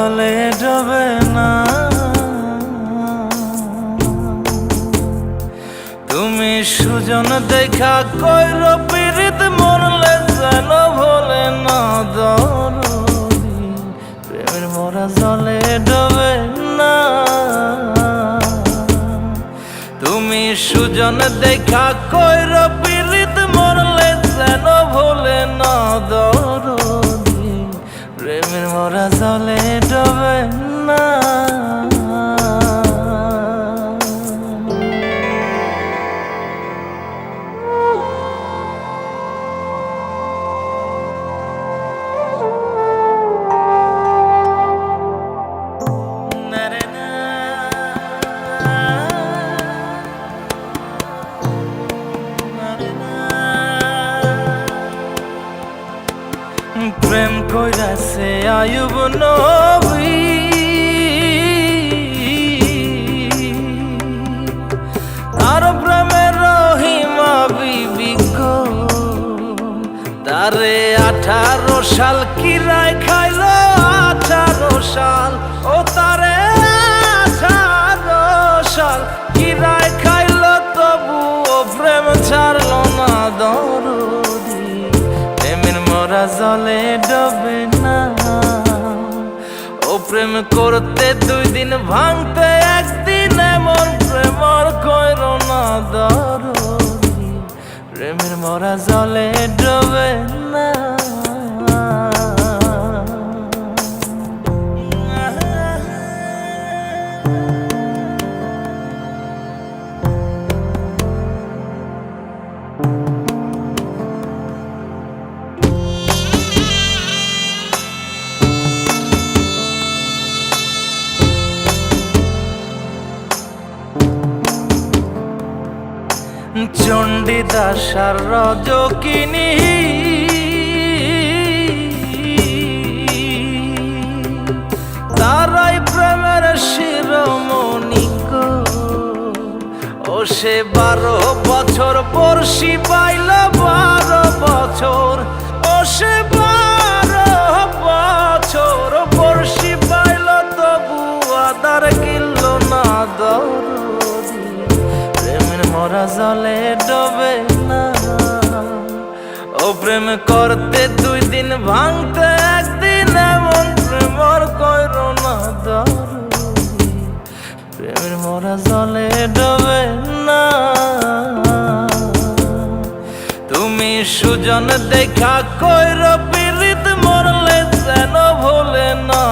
জলে ডোবে না। তুমি সুজন দেখা কইর পীড়িত মরলে যেন ভোলে না দরদি, প্রেমের মরা জলে ডোবে না। তুমি সুজন দেখা কইর পীড়িত মরলে যেন ভোলে না দরদি, প্রেমের মরা জলে ডোবে না। প্রেম কইরাছে আয়ুব নবী, তার প্রেমের রহিমা বিবি গো, তারে 18 সাল কিরায় খাইল 18 সাল, ও তারে 18 সাল কিরায় খাইল, তবু ও প্রেম ছাড়ল না দরদি, প্রেমের মরা জলে ডোবে না। ও প্রেম করতে 2 দিন ভাঙতে 1 দিন, এমন প্রেম আর কইর না দরদি, প্রেমের মরা জলে ডোবে না। চণ্ডীদাস আর রজকিনী, তারাই প্রেমের শিরোমণি গো, ও সে 12 বছর বর্ষি পাইল 12 বছর, ও সে 12 বছর বর্ষি পাইল, তবু আদার কিনল না দরদি, প্রেমের মরা জলে ডোবে না। ও প্রেম করতে 2 দিন ভাঙতে 1 দিন, এমন প্রেম আর কইর না দরদি, প্রেমের মরা জলে ডোবে না। তুমি সুজন দেখা কইর পীড়িত মরলে যেন ভোলে না।